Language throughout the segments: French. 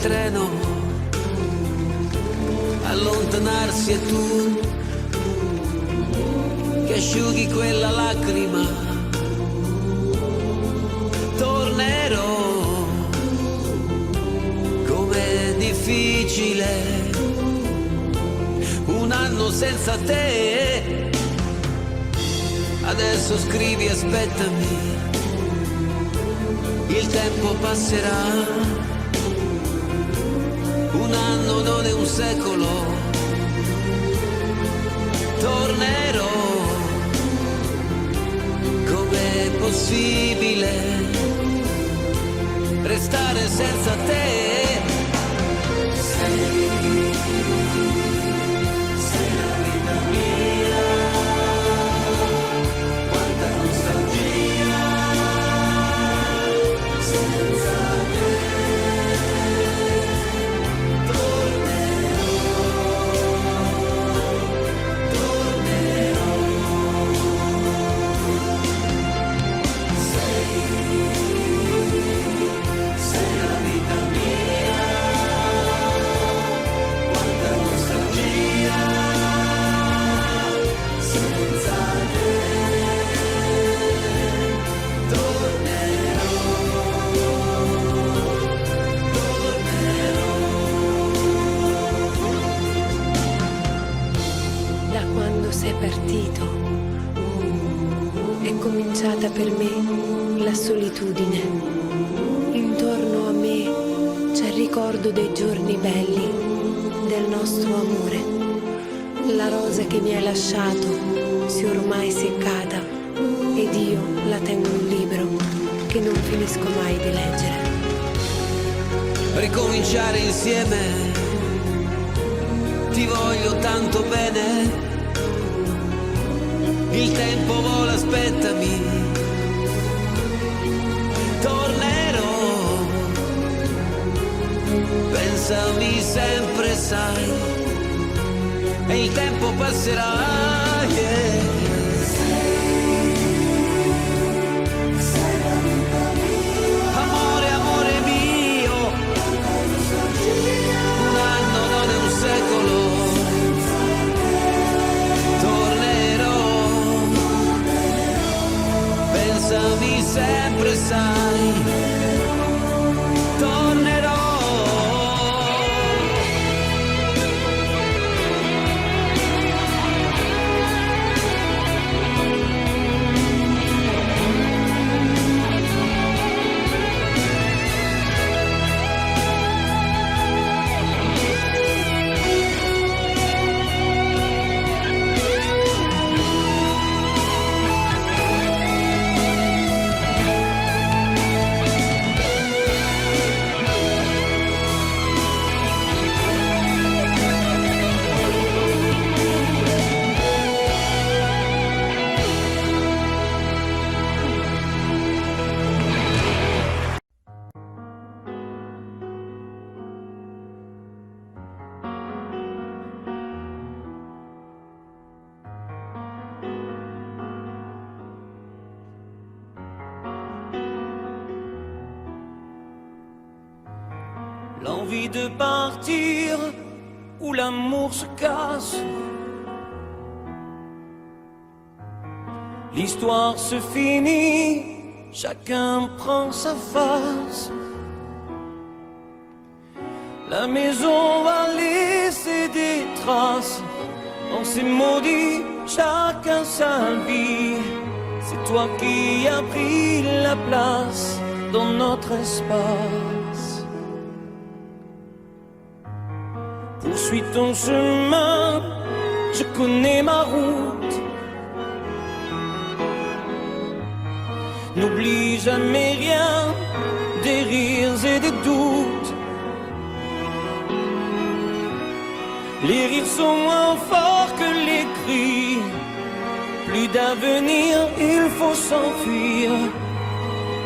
treno, allontanarsi e tu che asciughi quella lacrima. Tornerò, com'è difficile un anno senza te. Adesso scrivi, aspettami, il tempo passerà. Un anno non è un secolo. Tornerò, com'è possibile restare senza te? Sei la vita mia, quanta nostalgia senza te. Sei partito, è cominciata per me la solitudine. Intorno a me c'è il ricordo dei giorni belli, del nostro amore. La rosa che mi hai lasciato si è ormai seccata ed io la tengo in un libro che non finisco mai di leggere. Ricominciare insieme, ti voglio tanto bene. Il tempo vola, aspettami, tornerò, pensami sempre, sai, e il tempo passerà, yeah. Sei la vita mia, amore, amore mio, un anno non è un secolo. Pensami sempre, sai, tornerò. L'envie de partir où l'amour se casse. L'histoire se finit, chacun prend sa face. La maison va laisser des traces. On s'est maudit, chacun sa vie. C'est toi qui as pris la place dans notre espace. Poursuis ton chemin, je connais ma route. N'oublie jamais rien, des rires et des doutes. Les rires sont moins forts que les cris. Plus d'avenir, il faut s'enfuir.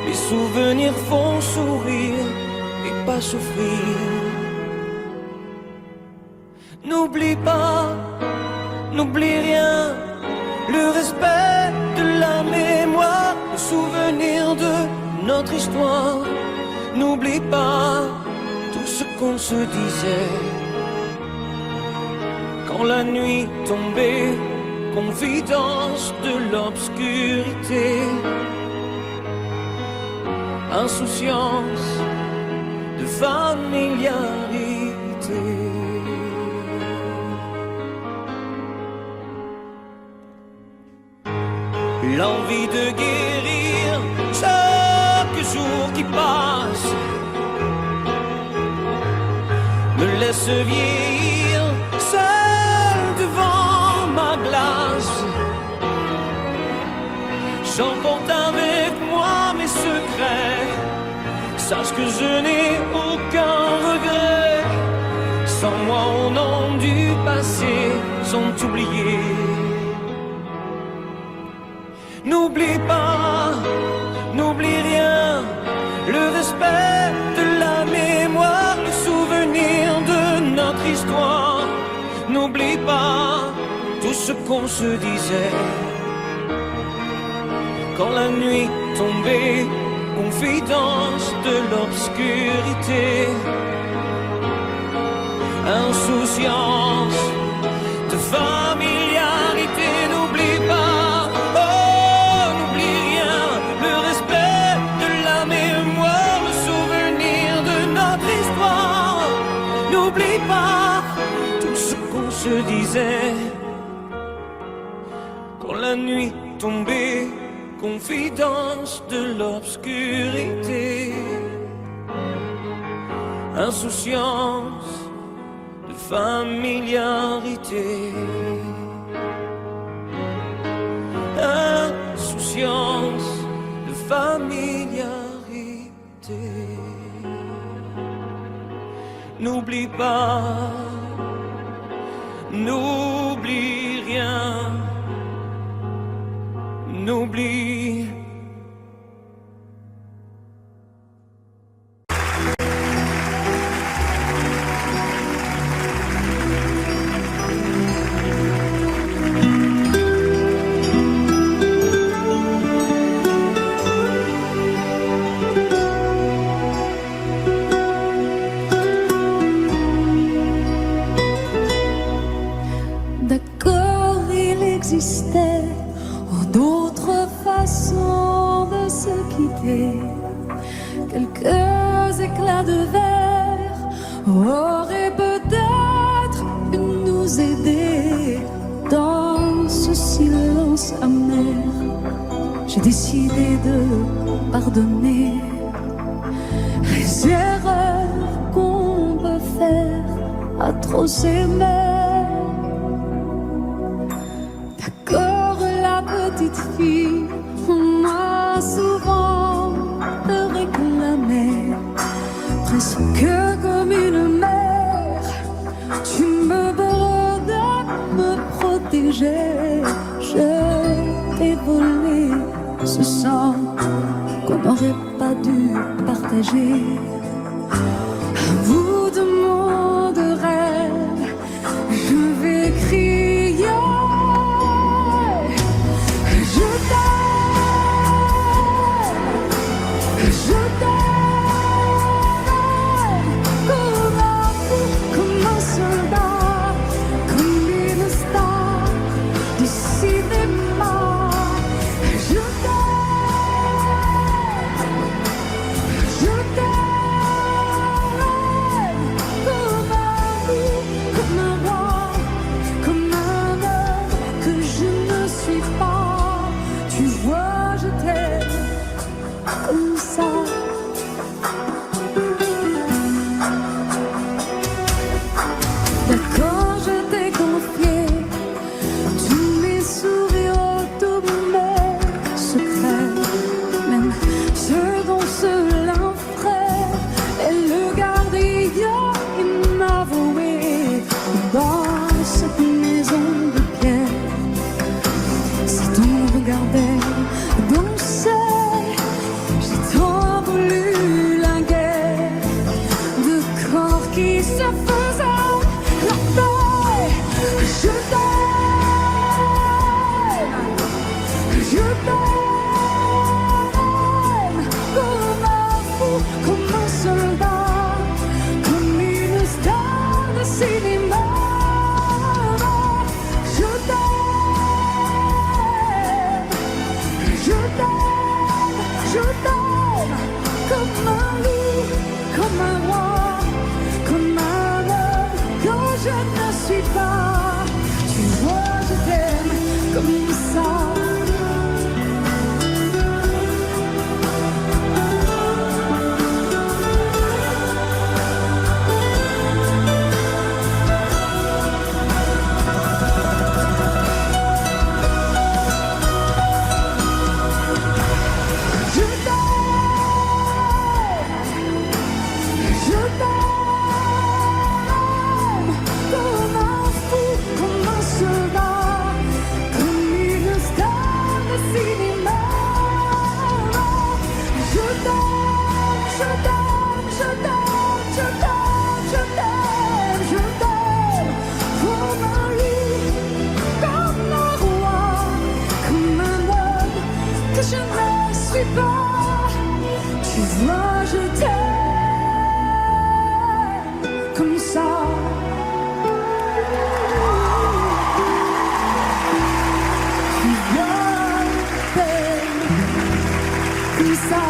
Les souvenirs font sourire et pas souffrir. N'oublie pas, n'oublie rien, le respect de la mémoire, le souvenir de notre histoire. N'oublie pas tout ce qu'on se disait quand la nuit tombait, confidence de l'obscurité, insouciance de familiarité. L'envie de guérir chaque jour qui passe me laisse vieillir seul devant ma glace. J'emporte avec moi mes secrets, sache que je n'ai aucun regret. Sans moi au nom du passé sont oubliés. N'oublie pas, n'oublie rien, le respect de la mémoire, le souvenir de notre histoire. N'oublie pas tout ce qu'on se disait quand la nuit tombait, confidence de l'obscurité, insouciance de familiarité. N'oublie pas, oh, n'oublie rien, le respect de la mémoire, le souvenir de notre histoire. N'oublie pas tout ce qu'on se disait quand la nuit tombait, confidence de l'obscurité, insouciance de familiarité, insouciance de familiarité. N'oublie pas, n'oublie rien, n'oublie. D'accord, il existait d'autres façons de se quitter. Quelques éclats de verre auraient peut-être pu nous aider. Dans ce silence amer, j'ai décidé de pardonner les erreurs qu'on peut faire à trop s'aimer. Petite fille, m'a souvent réclamé, presque comme une mère. Tu me demandais de me protéger. Je t'ai volé ce sang qu'on n'aurait pas dû partager. À bout de mots de rêve, je vais crier. comme ça. Je ne suis pas, tu vois, je t'aime comme ça. Tu vois, je t'aime comme ça.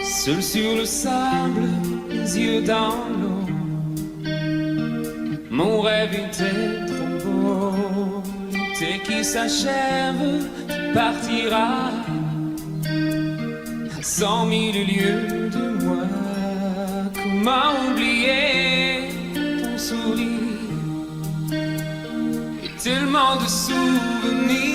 Seul sur le sable, les yeux dans l'eau, mon rêve était trop beau. L'été qui s'achève, tu partiras à 100 000 lieues de moi. Comment oublier ton sourire et tellement de souvenirs.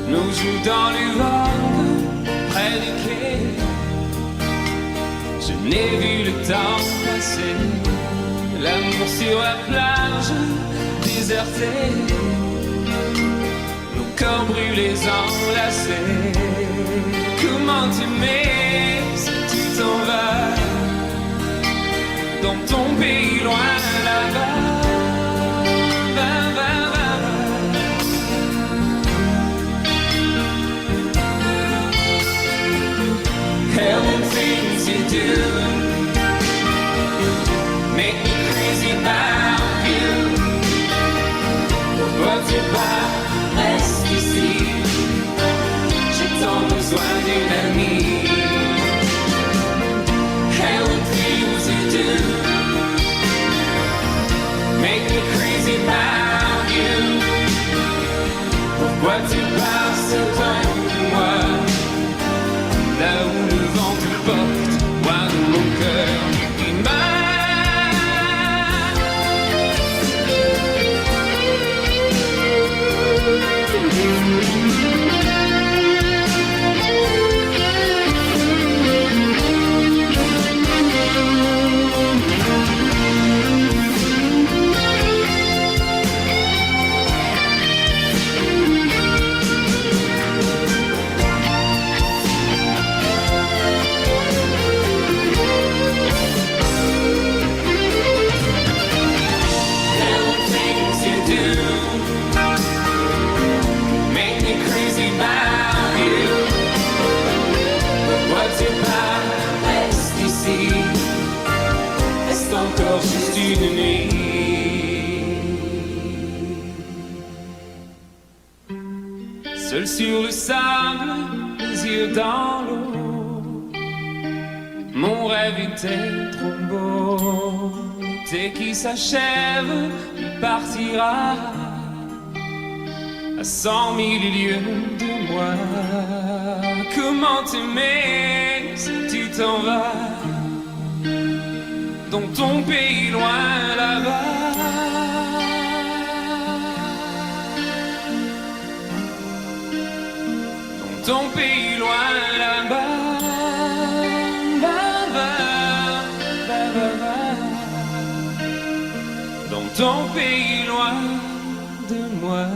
Nous jouons dans les vagues, près des quais. Je n'ai vu le temps passer. L'amour sur la plage, déserté. Nos corps brûlés, enlacés. Comment t'aimer si tu t'en vas dans ton pays loin là-bas. Hell, the things you do make me crazy about you. Pourquoi tu pars, reste ici. J'ai tant besoin d'une amie. Hell, the things you do make me crazy about you. Pourquoi tu pars si loin de moi? Là où le vent te porte, loin de mon cœur qui juste une nuit. Seul sur le sable, les yeux dans l'eau, mon rêve était trop beau. L'été qui s'achève, il partira à 100 000 lieues de moi. Comment t'aimer si tu t'en vas dans ton pays loin là-bas. Dans ton pays loin là-bas. Dans ton pays loin de moi.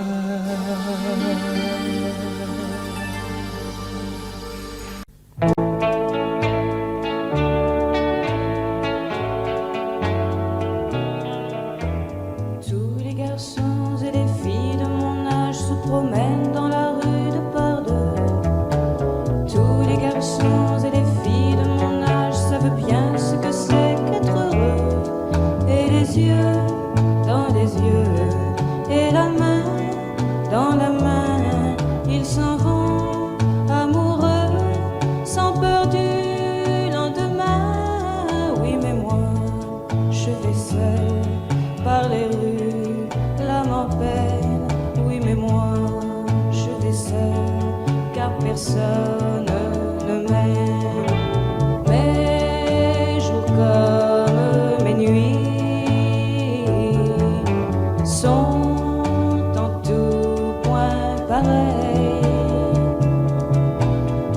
Promènent dans la rue de par deux. Tous les garçons et les filles de mon âge savent bien ce que c'est qu'être heureux. Et les yeux dans les yeux, seule, car personne ne m'aime. Mes jours comme mes nuits sont en tout point pareils,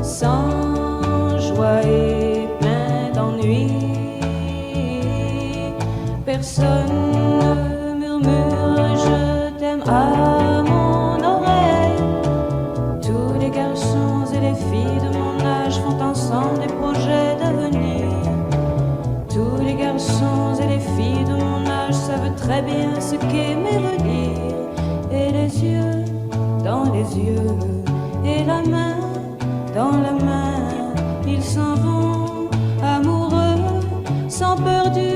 sans joie et plein d'ennui. Personne ne murmure je t'aime à mon oreille. Tous les garçons et les filles de mon âge font ensemble des projets d'avenir. Tous les garçons et les filles de mon âge savent très bien ce qu'aimer veut dire. Et les yeux dans les yeux, et la main dans la main, ils s'en vont amoureux, sans peur du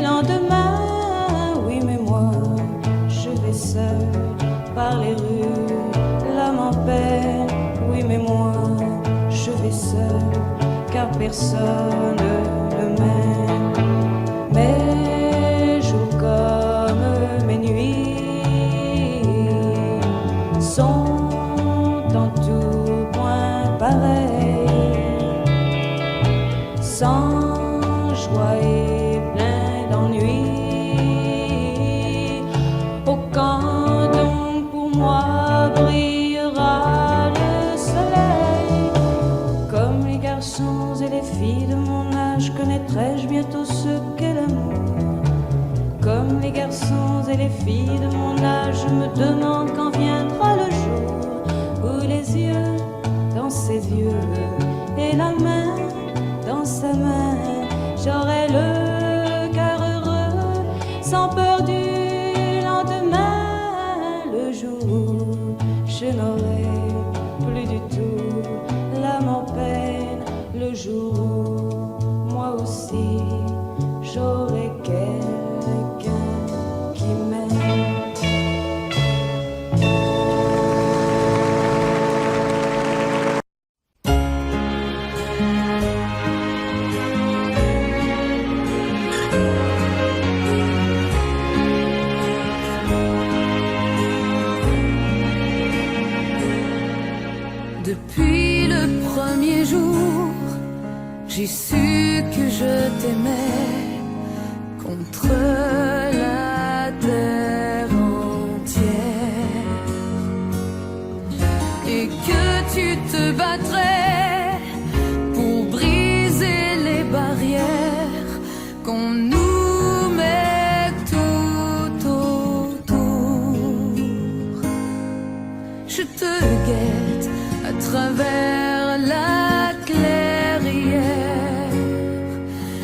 lendemain. Oui, mais moi, je vais seul par les rues, l'âme en peine. Oui, mais moi, je vais seul, car personne ne m'aime. Mes jours comme mes nuits sont en tout point pareils, sans joie et plein d'ennui. Oh, quand donc pour moi brillera le soleil, comme les garçons et les filles de mon âge, connaîtrai-je bientôt ce qu'est l'amour. Comme les garçons et les filles de mon âge, je me demande quand viendra le jour où les yeux dans ses yeux et la main dans sa main, j'aurai le cœur heureux, sans peur du lendemain. Le jour où je n'aurai plus du tout l'âme en peine, le jour où moi aussi j'aurai quelqu'un qui m'aime. Depuis le premier jour, j'ai su que je t'aimais contre la terre entière, et que tu te battrais pour briser les barrières qu'on nous met tout autour. Je te guette à travers la clairière,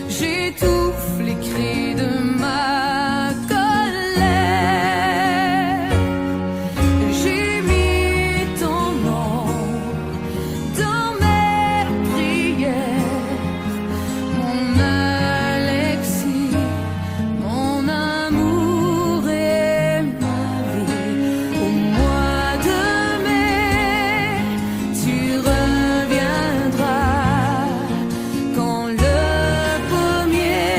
j'étouffe les cris de ma colère. J'ai mis ton nom dans mes prières, mon Alexis, mon amour et ma vie. Au mois de mai, tu reviendras quand le pommier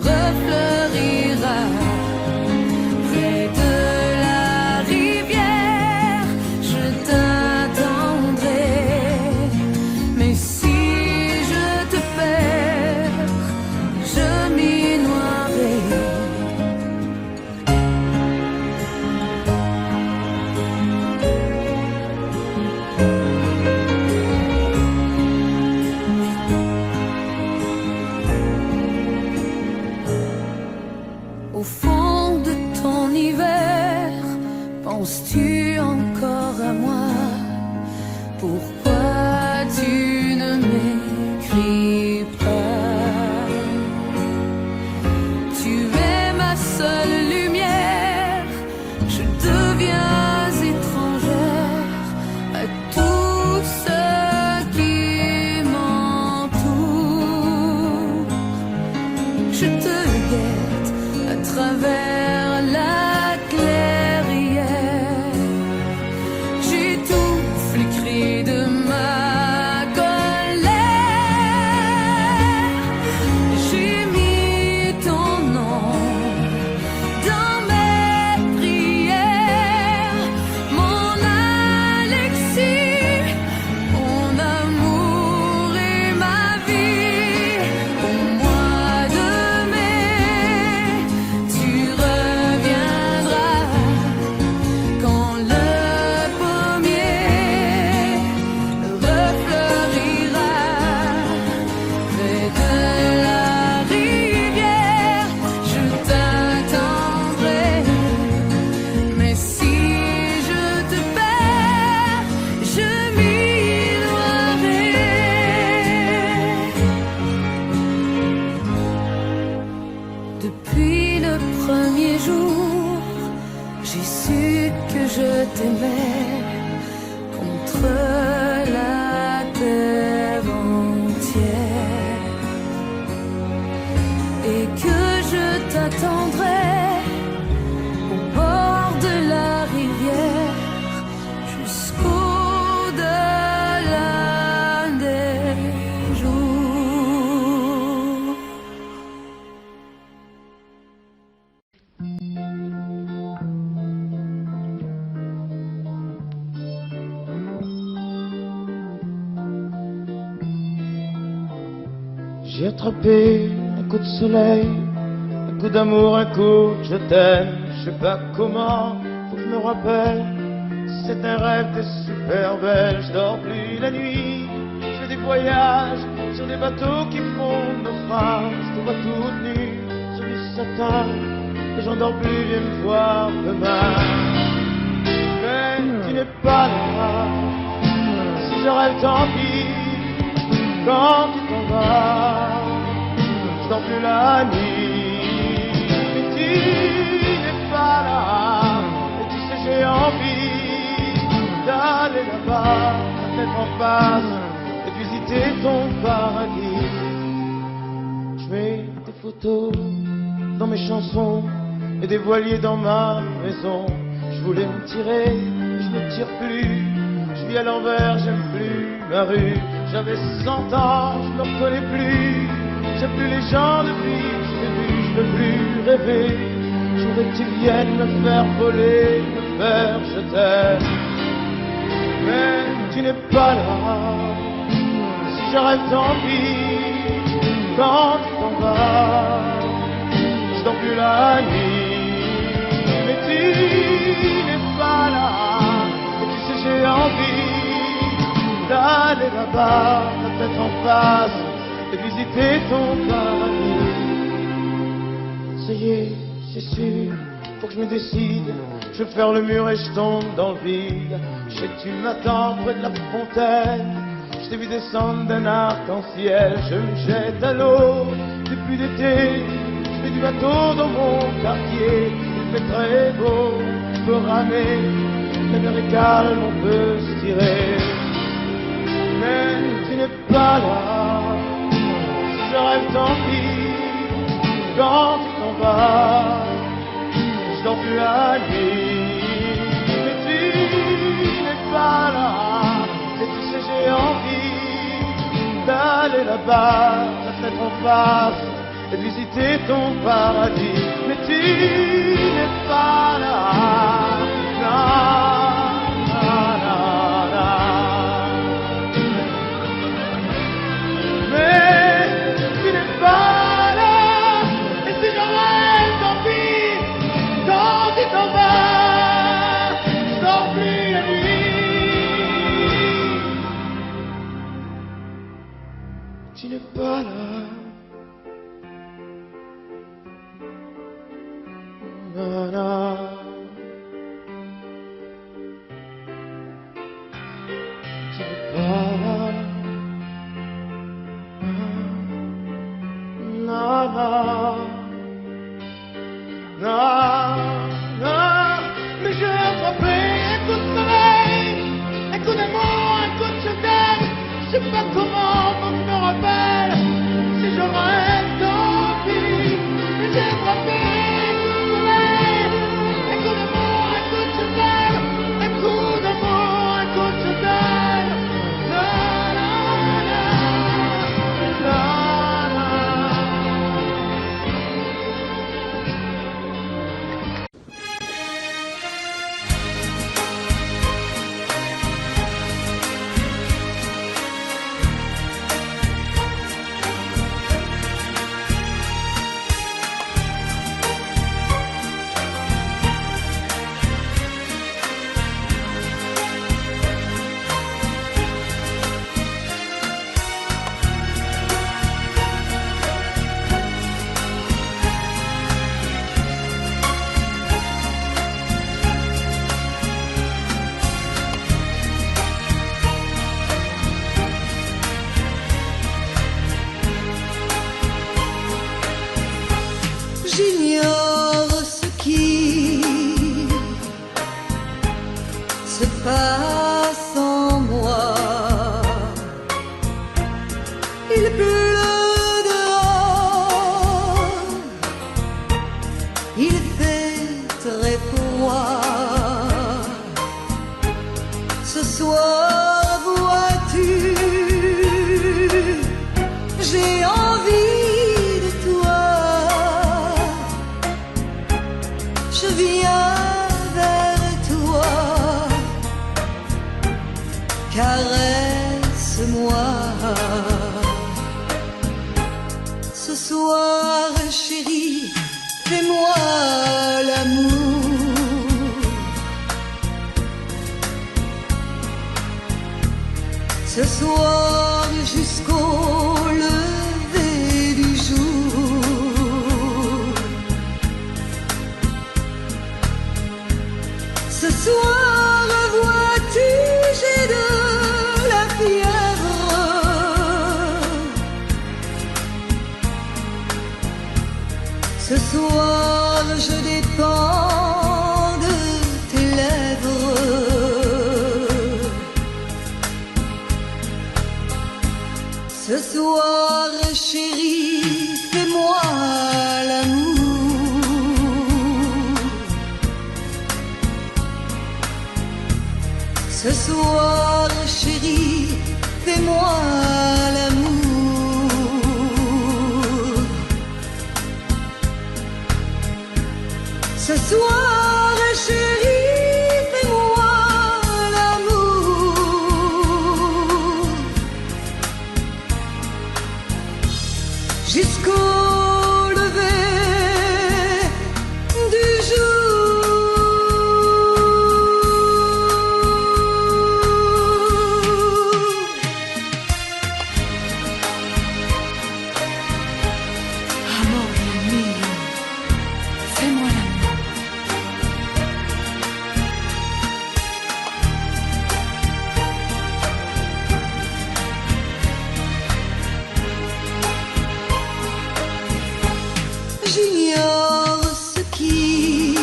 refleurira près de la rivière. Je t'attendrai, mais si je te perds, je m'y noierai. Au fond de ton hiver, penses-tu encore à moi? Pourquoi tu ne m'écris pas? Tu es ma seule lumière, je deviens étrangère à tout ce qui m'entoure. Je te guette à travers la clairière, j'étouffe les cris de ma colère. J'ai mis ton nom dans mes prières, mon premier jour, j'ai su que je t'aimais contre la terre entière et que je t'attendrai au bord de la rivière jusqu'au-delà des jours. J'ai attrapé un coup de soleil, un coup d'amour, un coup de je t'aime. Je sais pas comment, faut que je me rappelle. C'est un rêve, t'es super belle. Je dors plus la nuit, je fais des voyages sur des bateaux qui font naufrage. Je te vois toute nue sur du satin et j'en dors plus, viens me voir demain. Mais tu n'es pas là, si je rêve tant pis. Quand tu t'en vas, je dors plus la nuit. Mais tu n'es pas là, et tu sais j'ai envie d'aller là-bas, la tête en face, et de visiter ton paradis. Je mets des photos dans mes chansons et des voiliers dans ma maison. Je voulais me tirer, je me tire plus. Je vis à l'envers, j'aime plus ma rue. J'avais 100 ans, je me reconnais plus. J'aime plus les gens depuis que je t'ai vu, je veux plus rêver. Je voudrais que tu viennes me faire voler, me faire je t'aime. Mais tu n'es pas là, si je rêve tant pis. Quand tu t'en vas, je dors plus la nuit. Mais tu n'es pas là, et tu sais j'ai envie d'aller là-bas, la tête en face, et visiter ton paradis. Ça y est, c'est sûr, faut que je me décide. Je vais faire le mur et je tombe dans le vide. Je sais que tu m'attends près de la fontaine. Je t'ai vu descendre d'un arc-en-ciel. Je me jette à l'eau, depuis l'été. Je fais du bateau dans mon quartier. Il fait très beau, je peux ramer. La mer est calme, on peut se tirer. Mais tu n'es pas là, si je rêve tant pis. Quand tu t'en vas, je dors plus la nuit. Mais tu n'es pas là, et tu sais j'ai envie d'aller là-bas, la tête en face, et de visiter ton paradis. Mais tu n'es pas là, non. Tu n'es pas là. Na, na. Tu n'es pas là. Na, na. Na, na. Mais j'ai attrapé un coup de soleil, un coup d'amour, un coup de je t'aime. Je sais pas comment, faut que je me rappelle. Si je rêve tant pis. Mais j'ai attrapé un coup de soleil, un très froid. Ce soir, vois-tu, j'ai envie de toi. Je viens vers toi, caresse-moi. Ce soir, chérie, fais-moi l'amour. Ce soir jusqu'au lever du jour. Ce soir, vois-tu, j'ai de la fièvre. Ce soir, je dépends de tes lèvres. Ce soir, chérie, fais-moi l'amour. Ce soir, chérie, fais-moi l'amour. Ce soir, chérie, fais-moi l'amour. Jusqu'au lever du Amore mio, fais-moi l'amour. J'ignore ce qui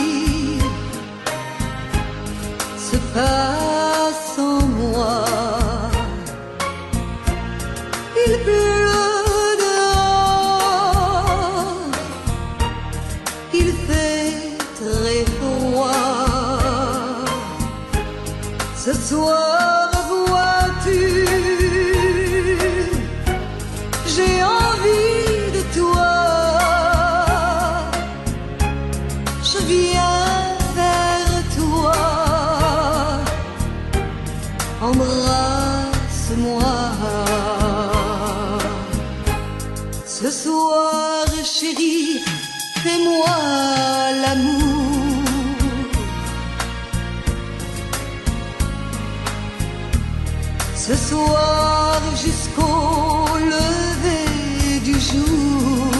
se passe en moi. Il pleut dehors, il fait très froid. Ce soir, vois-tu, j'ai envie de toi. Je viens vers toi, embrasse-moi. Ce soir, chérie, fais-moi l'amour. Ce soir, jusqu'au lever du jour.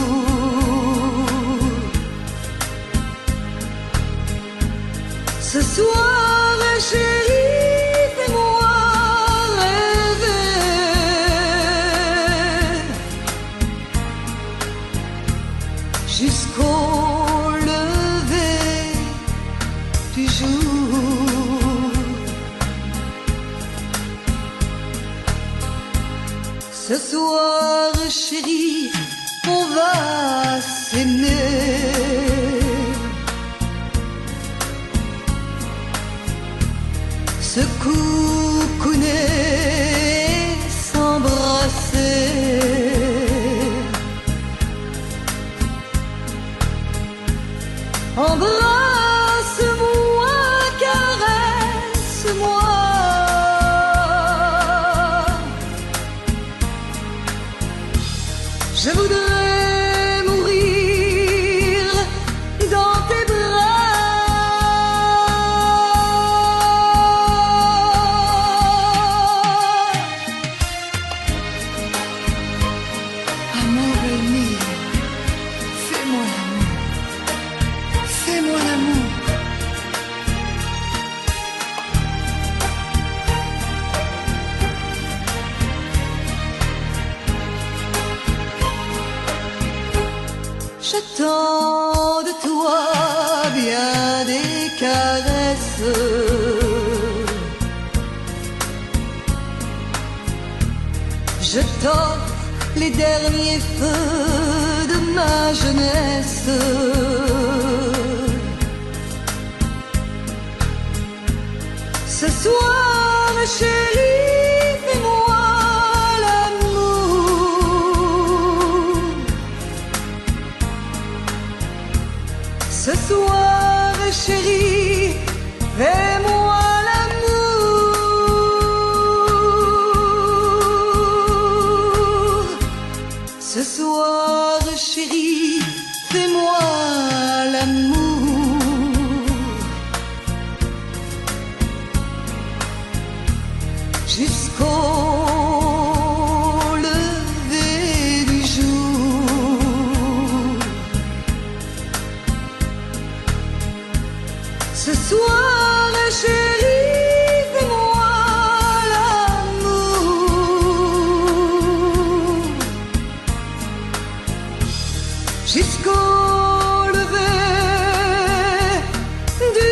Ce soir, chérie, fais-moi rêver. Jusqu'au lever du jour. Ce soir, chérie, on va s'aimer. Se coucouner, s'embrasser. Embrasse-moi, caresse-moi. Je voudrais mourir dans tes bras. Amore mio, fais-moi l'amour. Fais-moi l'amour. J'attends de toi bien des caresses. Je t'offre les derniers feux de ma jeunesse. Ce soir, chérie, fais-moi l'amour. Ce soir, chérie, fais-moi l'amour. Ce soir, chérie, fais-moi l'amour. Jusqu'au lever du jour. Ce soir, chérie, fais-moi l'amour. Jusqu'au lever du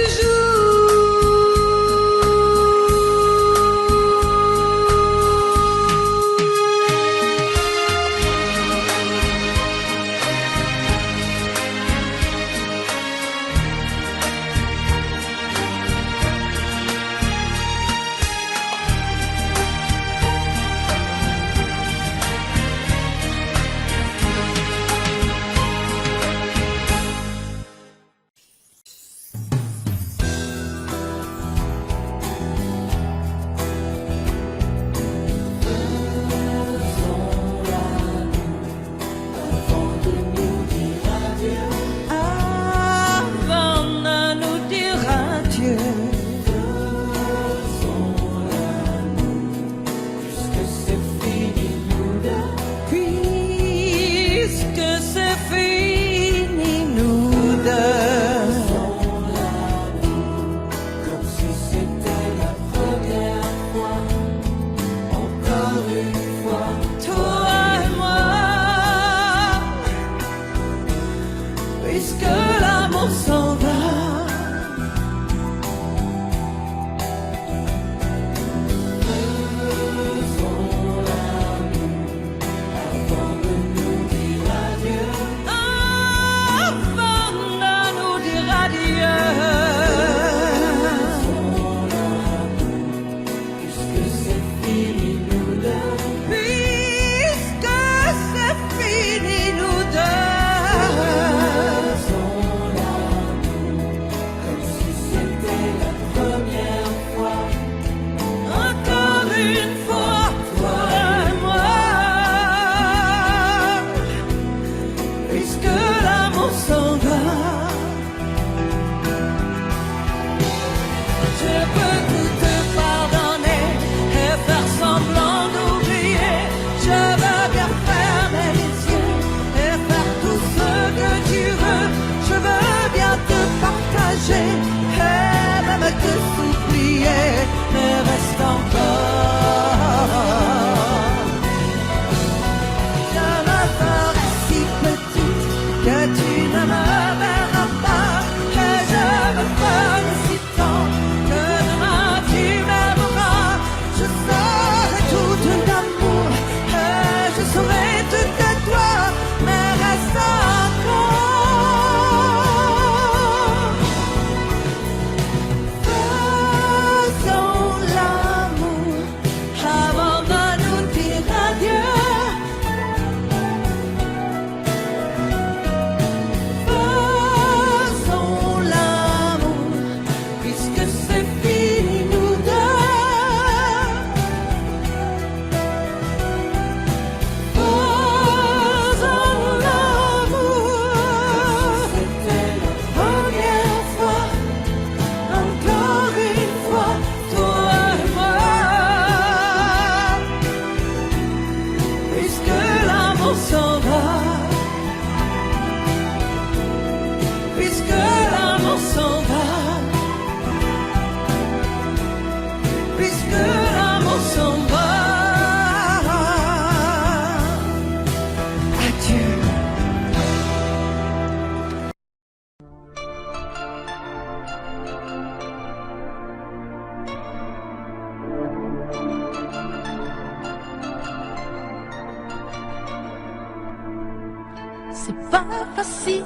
C'est pas facile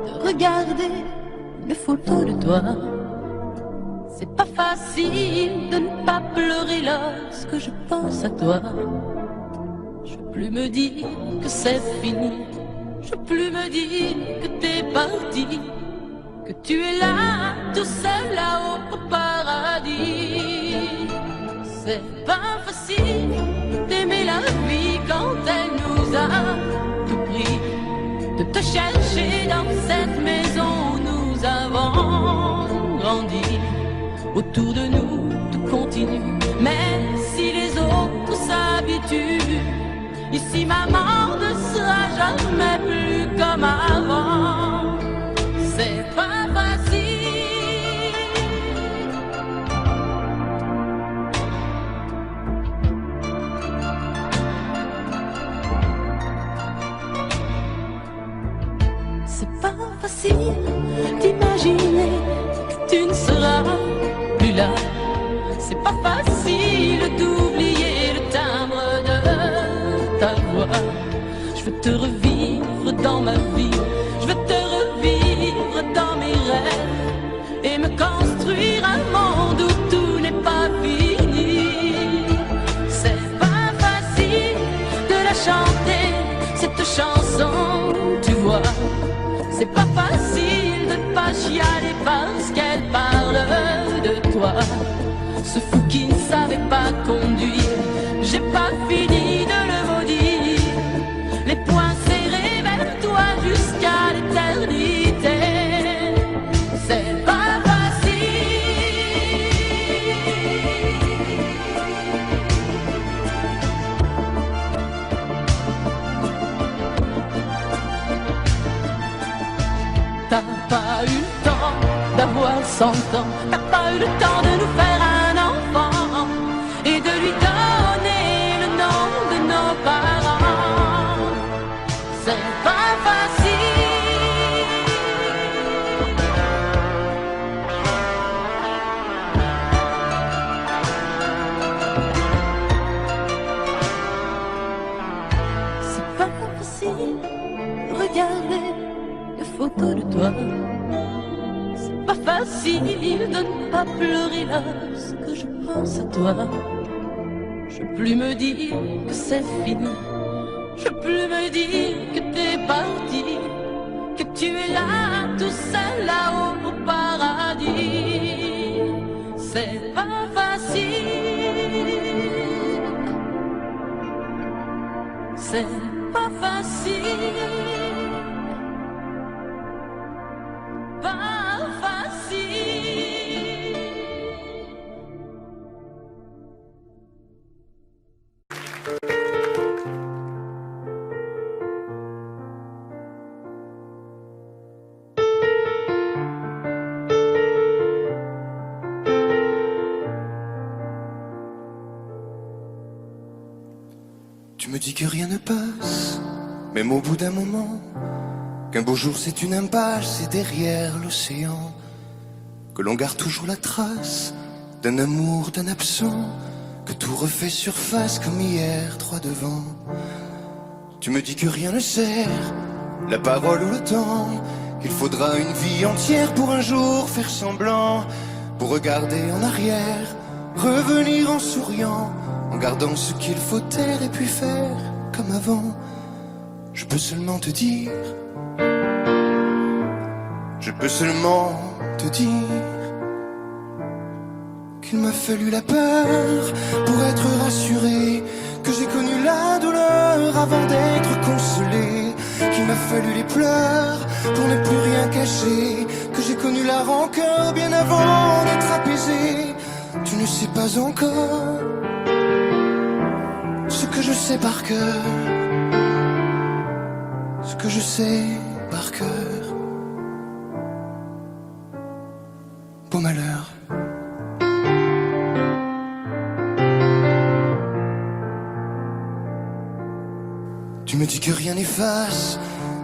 de regarder les photos de toi. C'est pas facile de ne pas pleurer lorsque je pense à toi. Je peux plus me dire que c'est fini. Je peux plus me dire que t'es parti, que tu es là, tout seul là-haut au paradis. C'est pas facile d'aimer la vie quand elle nous a tout pris, de te chercher dans cette maison où nous avons grandi. Autour de nous tout continue, mais si les autres s'habituent, ici maman ne sera jamais plus comme avant. C'est pas facile. C'est pas facile d'imaginer que tu ne seras plus là. C'est pas facile d'oublier le timbre de ta voix. Je veux te revivre dans ma vie, je veux te revivre dans mes rêves et me construire un monde où tout n'est pas fini. C'est pas facile de la chanter, cette chanson, tu vois. C'est pas facile de ne pas chialer parce qu'elle parle de toi. Ce fou qui ne savait pas conduire, j'ai pas fini de le maudire. Les poings serrés vers toi jusqu'à l'éternité. C'est pas facile. T'as pas eu le temps d'avoir 100 ans, t'as pas eu le temps de nous faire un enfant et de lui donner le nom de nos parents. C'est pas facile. C'est pas facile. Regarder les photos de toi. C'est pas facile de ne pas pleurer lorsque je pense à toi. Je peux plus me dire que c'est fini. Je peux plus me dire que t'es parti, que tu es là, tout seul là-haut au paradis. C'est pas facile. C'est pas facile. Pas facile. Tu me dis que rien ne passe, même au bout d'un moment, qu'un beau jour c'est une impasse et derrière l'océan, que l'on garde toujours la trace d'un amour, d'un absent, que tout refait surface comme hier, droit devant. Tu me dis que rien ne sert, la parole ou le temps, qu'il faudra une vie entière pour un jour faire semblant, pour regarder en arrière, revenir en souriant, en gardant ce qu'il faut taire et puis faire comme avant. Je peux seulement te dire, je peux seulement te dire qu'il m'a fallu la peur pour être rassuré, que j'ai connu la douleur avant d'être consolé, qu'il m'a fallu les pleurs pour ne plus rien cacher, que j'ai connu la rancœur bien avant d'être apaisé. Tu ne sais pas encore ce que je sais par cœur, ce que je sais par cœur. Beau malheur. Tu me dis que rien n'efface,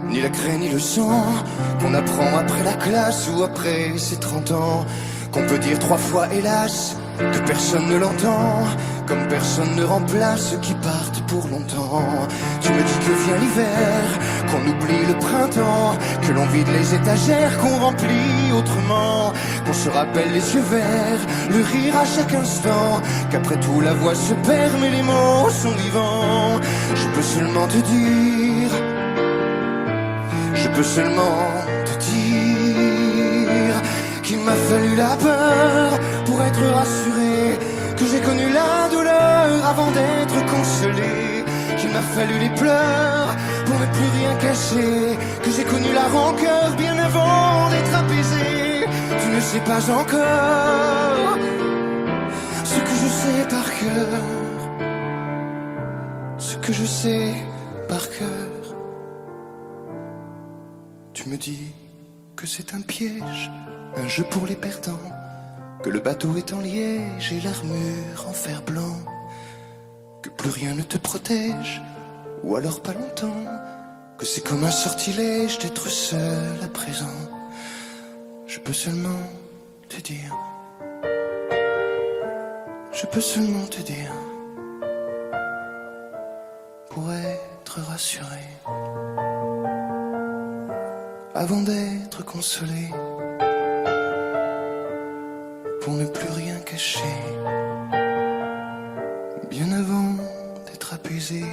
ni la craie ni le sang, qu'on apprend après la classe ou après ses 30 ans, qu'on peut dire 3 fois hélas, que personne ne l'entend, comme personne ne remplace ceux qui partent pour longtemps. Tu me dis que vient l'hiver, qu'on oublie le printemps, que l'on vide les étagères, qu'on remplit autrement, qu'on se rappelle les yeux verts, le rire à chaque instant, qu'après tout la voix se perd mais les mots sont vivants. Je peux seulement te dire, je peux seulement te dire qu'il m'a fallu la peur pour être rassuré, que j'ai connu la douleur avant d'être consolé, qu'il m'a fallu les pleurs pour ne plus rien cacher, que j'ai connu la rancœur bien avant d'être apaisé. Tu ne sais pas encore ce que je sais par cœur, ce que je sais par cœur. Tu me dis que c'est un piège, un jeu pour les perdants, que le bateau est en liège et l'armure en fer blanc, que plus rien ne te protège, ou alors pas longtemps, que c'est comme un sortilège d'être seul à présent. Je peux seulement te dire, je peux seulement te dire, pour être rassuré, avant d'être consolé, pour ne plus rien cacher, bien avant d'être apaisé.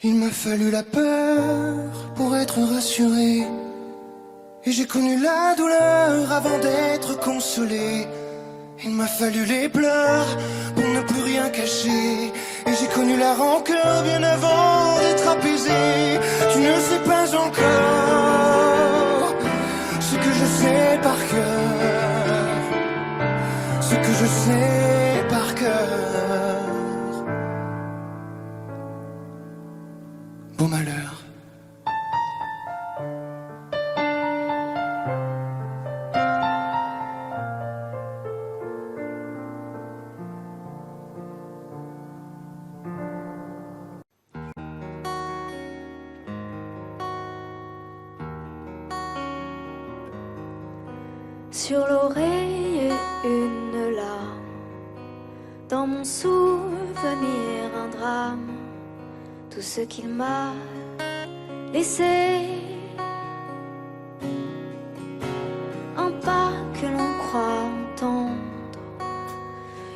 Il m'a fallu la peur pour être rassuré, et j'ai connu la douleur avant d'être consolé. Il m'a fallu les pleurs pour ne plus rien cacher, et j'ai connu la rancœur bien avant d'être apaisé. Tu ne sais pas encore ce que je sais par cœur, ce que je sais par cœur. Beau malheur. Sur l'oreille une larme, dans mon souvenir un drame, tout ce qu'il m'a laissé, un pas que l'on croit entendre,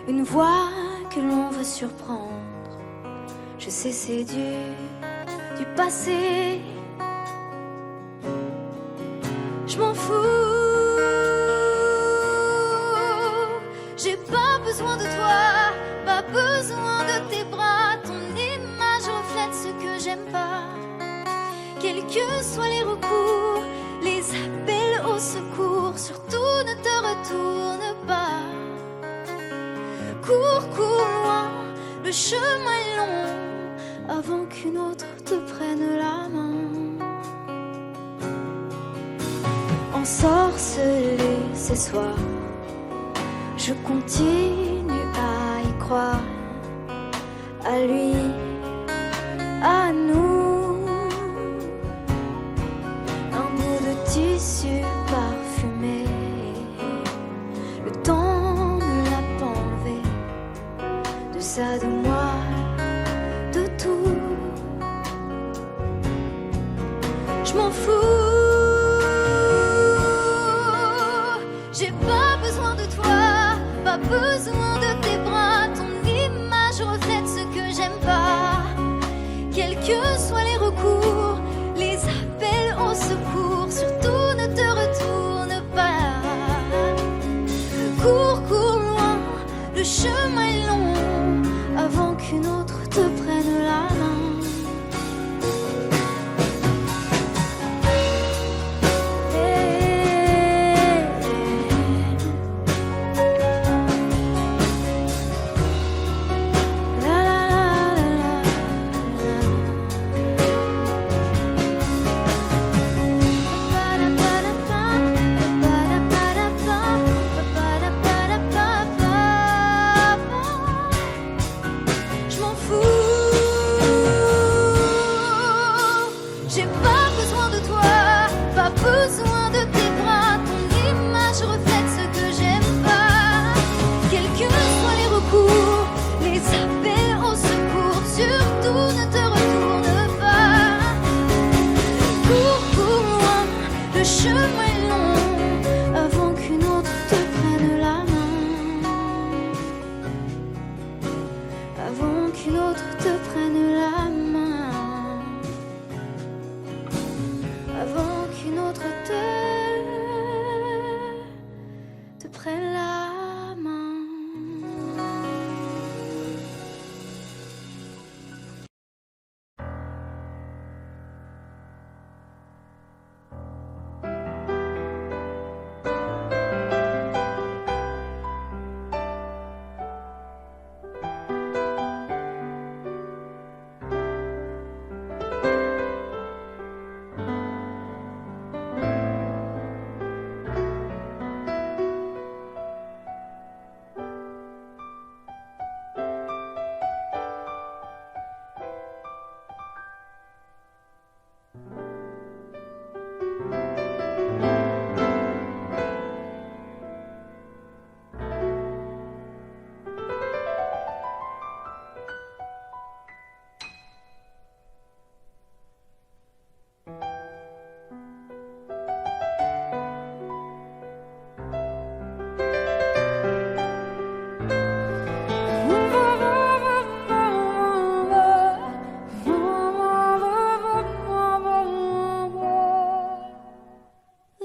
une voix que l'on veut surprendre. Je sais c'est du passé, je m'en fous. J'ai pas besoin de toi, pas besoin de tes bras. Ton image reflète ce que j'aime pas. Quels que soient les recours, les appels au secours, surtout ne te retourne pas. Cours, cours loin, le chemin est long, avant qu'une autre te prenne la main. Ensorcelé ces soirs, je continue à y croire, à lui, à nous. Un bout de tissu parfumé, le temps ne l'a pas enlevé, de ça, de moi, de tout. Je m'en fous. J'ai pas besoin de toi, pas besoin de tes bras. Ton image reflète ce que j'aime pas. Quels que soient les recours, les appels au secours, surtout ne te retourne pas. Cours, cours loin, le chemin est long, avant qu'une autre te prenne la main.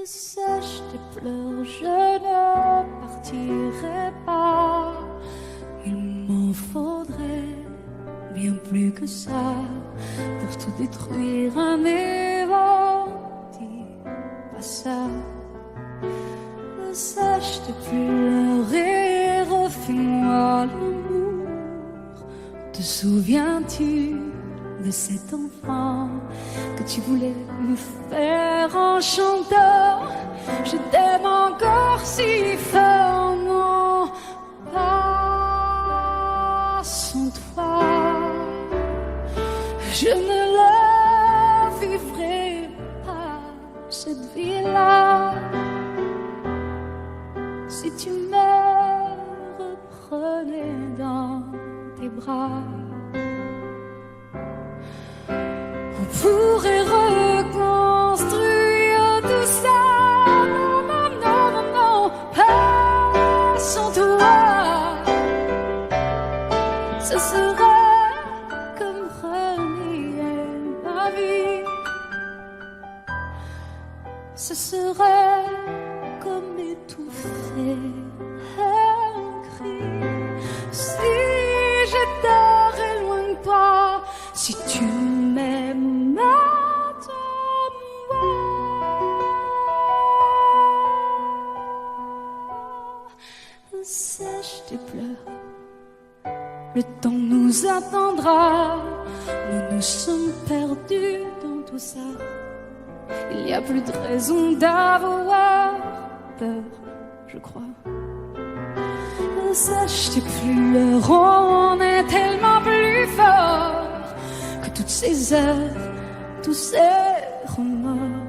Sèche tes pleurs, je ne partirai pas. Il m'en faudrait bien plus que ça pour tout détruire, un évent. Dis pas ça. Sèche tes pleurs et refais-moi l'amour. Te souviens-tu de cet enfant que tu voulais me faire en chantant? Je t'aime encore si fort, non, pas sans toi. Je ne la vivrai pas, cette vie-là. Si tu me reprenais dans tes bras, on pourrait reconstruire tout ça. Non, non, non, non, non, pas sans toi. Ce serait comme renier ma vie. Ce serait comme étouffer un cri. Si j'étais loin de toi, si tu m'aimes, attends-moi. Sèche tes pleurs, le temps nous attendra. Nous nous sommes perdus dans tout ça. Il n'y a plus de raison d'avoir peur, je crois. Sèche tes pleurs, on est tellement plus fort que toutes ces heures, tous ces remords.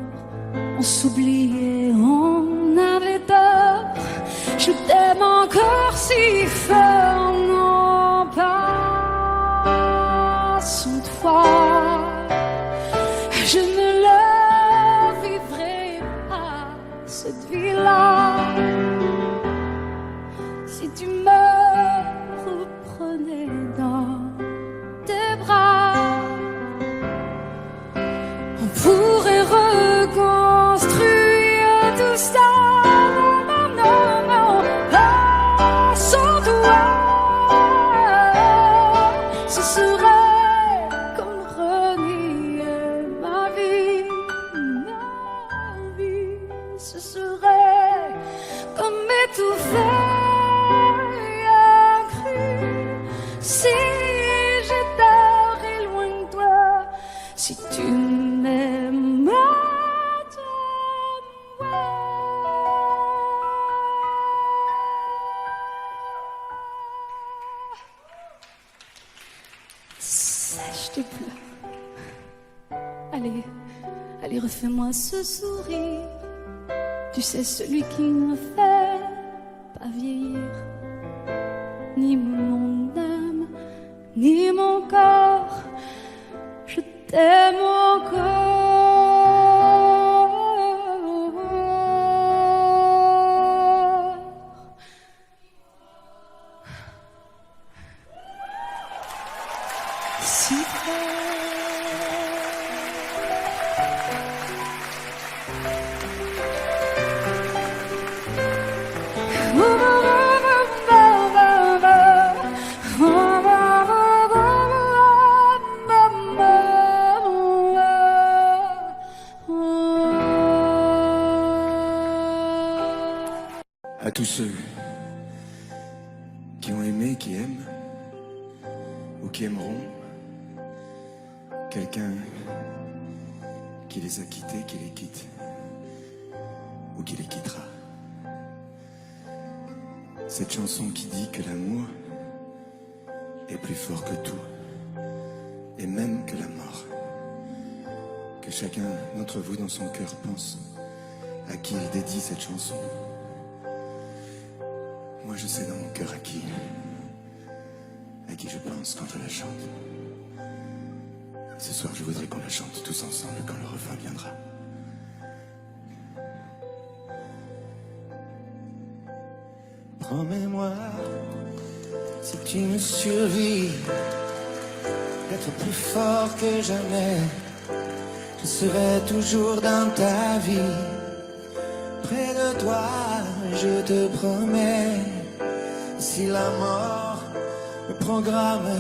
On s'oubliait, on avait tort. Je t'aime encore si fort, non, pas sans toi. Je ne la vivrai pas, cette vie-là. Si tu me reprenais dans tes bras, on pourrait reconstruire tout ça. Non, non, non, pas sans toi. Ce serait comme renier ma vie. Ce serait comme étouffer un cri. Si j'étais loin de toi, si tu m'aimes, attends-moi. Sèche tes pleurs. Allez, allez, refais-moi ce sourire. Tu sais, celui qui ne fait pas vieillir ni mon âme, ni mon corps. Je t'aime encore. Si fort. À tous ceux qui ont aimé, qui aiment, ou qui aimeront quelqu'un qui les a quittés, qui les quitte, ou qui les quittera. Cette chanson qui dit que l'amour est plus fort que tout, et même que la mort. Que chacun d'entre vous dans son cœur pense à qui il dédie cette chanson. Moi je sais dans mon cœur à qui je pense quand je la chante. Ce soir je voudrais qu'on la chante tous ensemble quand le refrain viendra. Promets-moi, si tu me survis, d'être plus fort que jamais. Je serai toujours dans ta vie, près de toi, je te promets, si la mort me programme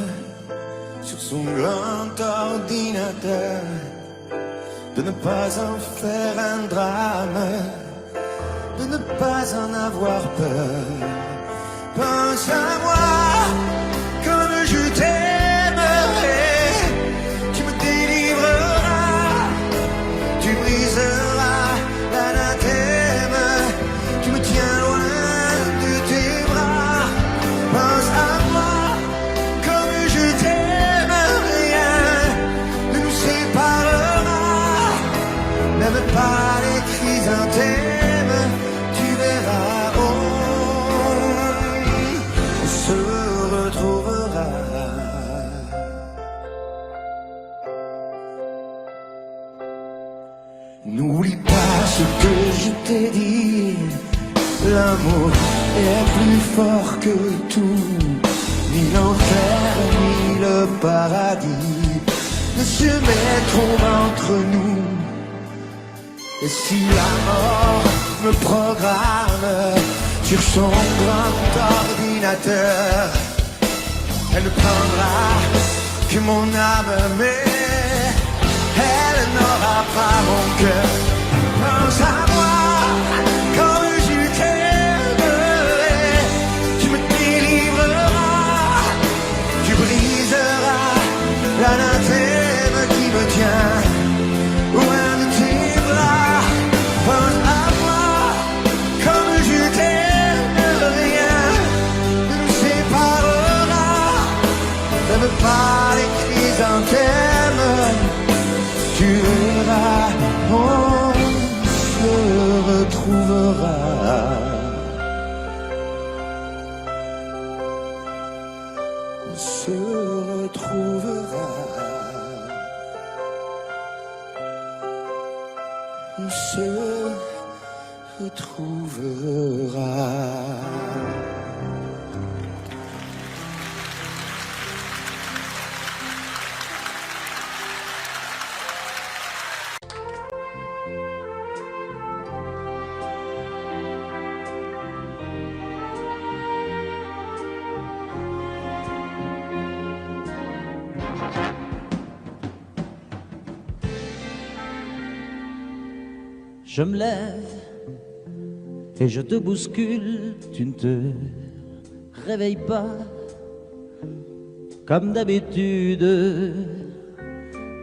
sur son grand ordinateur, de ne pas en faire un drame, de ne pas en avoir peur. Pense à moi comme je t'aimerai, tu me délivreras, tu briseras l'anathème, tu me tiens loin de tes bras. Pense à moi comme je t'aime, rien ne nous séparera, même pas les chrysanthèmes, tu verras, on se retrouvera. N'oublie pas ce que je t'ai dit, l'amour est plus fort que tout, ni l'enfer ni le paradis ne se mettront entre nous. Et si la mort me programme sur son grand ordinateur, elle ne prendra que mon âme, mais elle n'aura pas mon cœur. Pense à moi quand je t'aimerai, tu me délivreras, tu briseras l'anathème qui me tient loin de tes bras. Pense à moi comme je t'aime, rien ne nous séparera, même pas les chrysanthèmes, tu verras, on se retrouvera. On se retrouvera. On se retrouvera. Je me lève et je te bouscule, tu ne te réveilles pas comme d'habitude.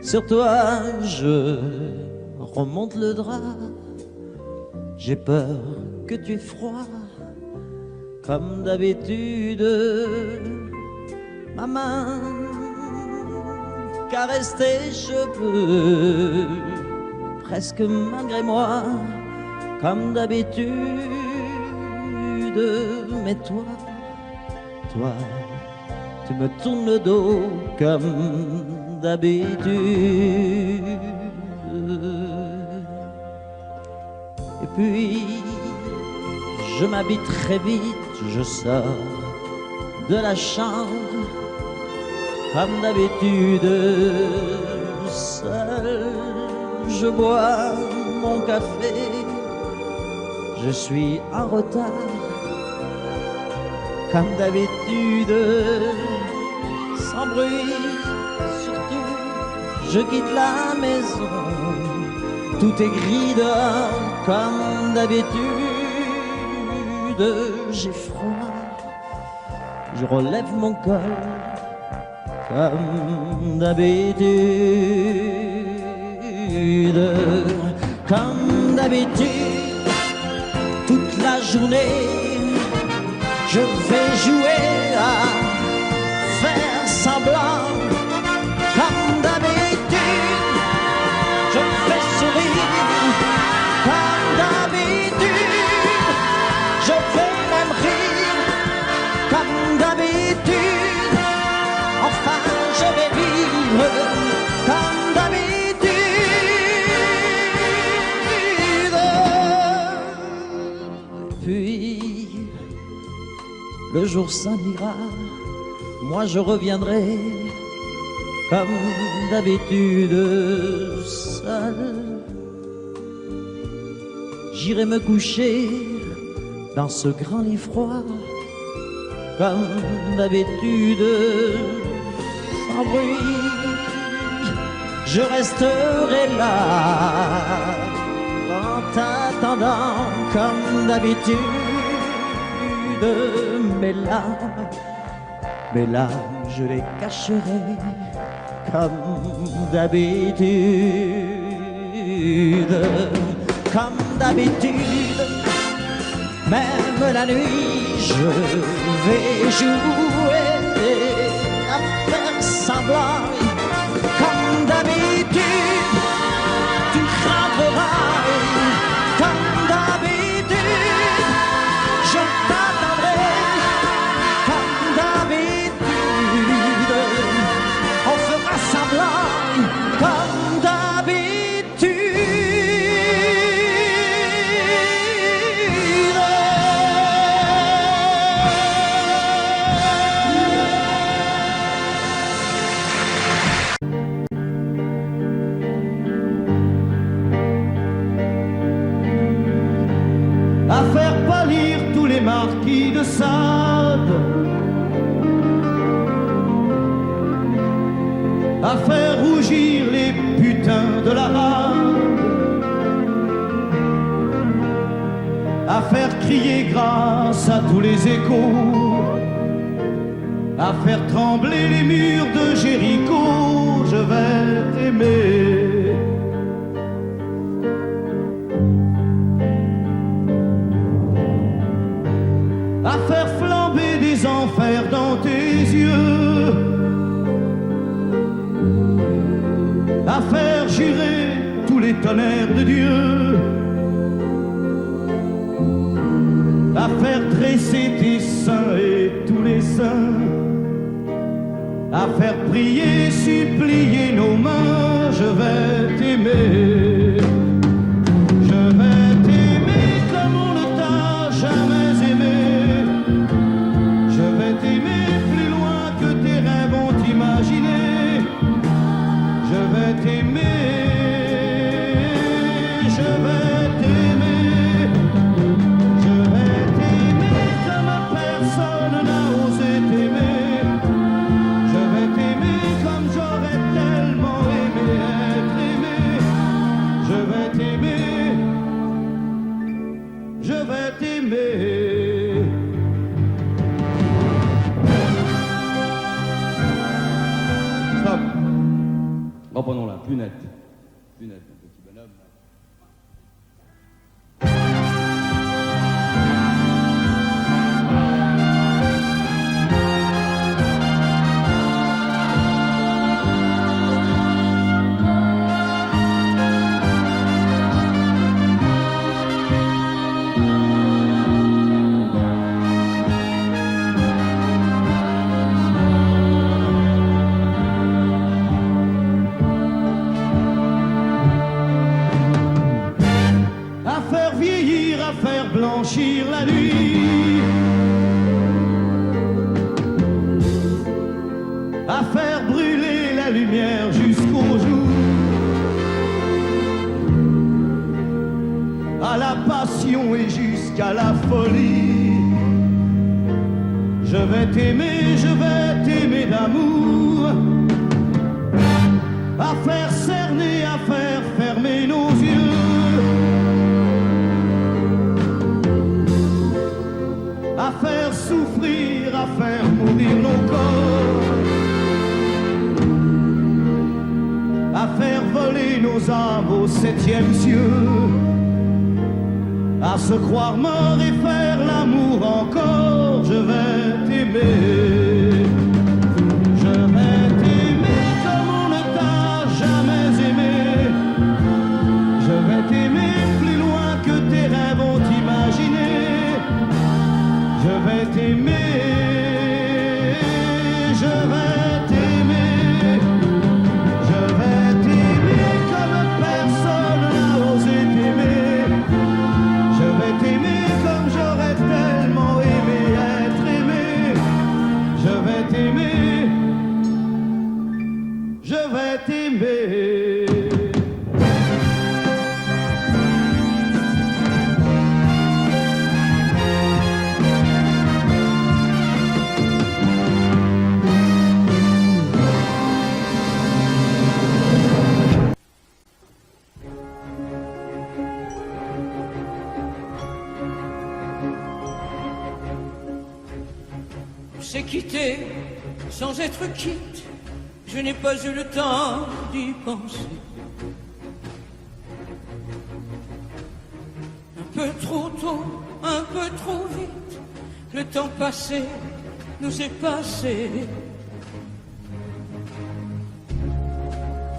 Sur toi, je remonte le drap. J'ai peur que tu aies froid comme d'habitude. Ma main caresse tes cheveux, presque malgré moi, comme d'habitude. Mais toi, tu me tournes le dos comme d'habitude. Et puis, je m'habille très vite, je sors de la chambre, comme d'habitude, seul. Je bois mon café, je suis en retard, comme d'habitude, sans bruit, surtout, je quitte la maison, tout est gris dehors, comme d'habitude, j'ai froid, je relève mon col, comme d'habitude. Comme d'habitude, toute la journée, je vais jouer à faire semblant. Comme d'habitude, je fais sourire. Comme d'habitude, je vais même rire. Comme d'habitude, enfin je vais vivre. Comme d'habitude. Puis, le jour s'en ira, moi je reviendrai, comme d'habitude, seul. J'irai me coucher dans ce grand lit froid, comme d'habitude, sans bruit. Je resterai là, en t'attendant, comme d'habitude. Mes larmes, je les cacherai, comme d'habitude. Comme d'habitude, même la nuit, je vais jouer à faire semblant. Comme d'habitude, tu rentreras. Comme d'habitude, je t'attendrai. Comme d'habitude, on fera semblant. Comme à faire pâlir tous les marquis de Sade, à faire rougir les putains de la rade, à faire crier grâce à tous les échos, à faire trembler les murs de Jéricho. Je vais t'aimer. À faire flamber des enfers dans tes yeux, à faire jurer tous les tonnerres de Dieu, à faire dresser tes seins et tous les saints, à faire prier, supplier nos mains. Je vais t'aimer. Je vais t'aimer comme on ne t'a jamais aimé. Je vais t'aimer plus loin que tes rêves ont imaginé. Je vais t'aimer, je vais t'aimer. Je vais t'aimer comme personne n'a osé t'aimer. Je vais t'aimer comme j'aurais tellement aimé être aimé. Je vais t'aimer, je vais t'aimer. Stop. Reprenons la plus nette. Plus nette, mon petit bonhomme. À faire vieillir, à faire blanchir la nuit, à faire brûler la lumière jusqu'au jour, à la passion et jusqu'à la folie. Je vais t'aimer d'amour, à faire cerner, à faire fermer nos yeux, à faire souffrir, à faire mourir nos corps, à faire voler nos âmes au 7e cieux, à se croire mort et faire l'amour encore. Je vais t'aimer. Je vais t'aimer comme on ne t'a jamais aimé. Je vais t'aimer plus loin que tes rêves ont imaginé. Je vais t'aimer, je vais t'aimer, je vais t'aimer comme personne n'a osé t'aimer. Je vais t'aimer comme j'aurais tellement aimé être aimé. Je vais t'aimer, je vais t'aimer. s'est quitté sans être quitte. Je n'ai pas eu le temps d'y penser. Un peu trop tôt, un peu trop vite, le temps passé nous est passé.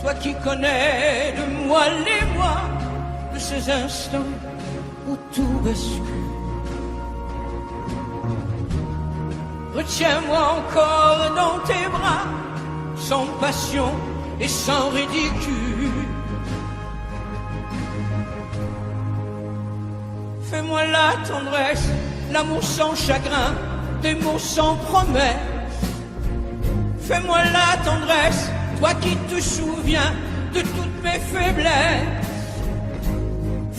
Toi qui connais de moi les mois, de ces instants où tout bascule. Retiens-moi encore dans tes bras, sans passion et sans ridicule. Fais-moi la tendresse, l'amour sans chagrin, des mots sans promesse. Fais-moi la tendresse, toi qui te souviens de toutes mes faiblesses.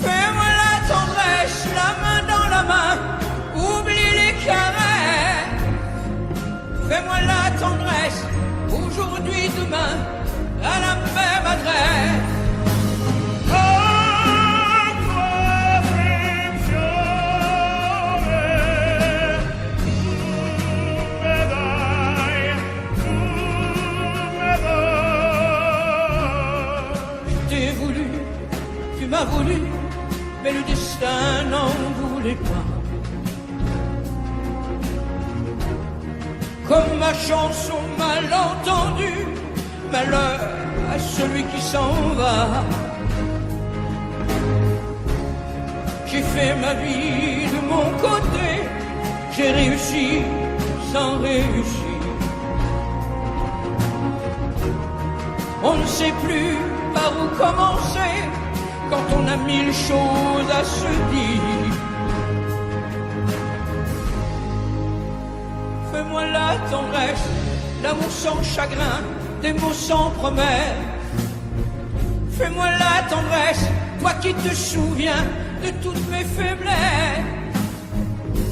Fais-moi la tendresse, la main dans la main, oublie les caresses. Fais-moi la tendresse, aujourd'hui, demain, à la même adresse. Tu m'as voulu, mais le destin n'en voulait pas. Comme ma chanson mal entendue, malheur à celui qui s'en va. J'ai fait ma vie de mon côté, j'ai réussi sans réussir. On ne sait plus par où commencer quand on a mille choses à se dire. Fais-moi la tendresse, l'amour sans chagrin, des mots sans promesse. Fais-moi la tendresse, toi qui te souviens de toutes mes faiblesses.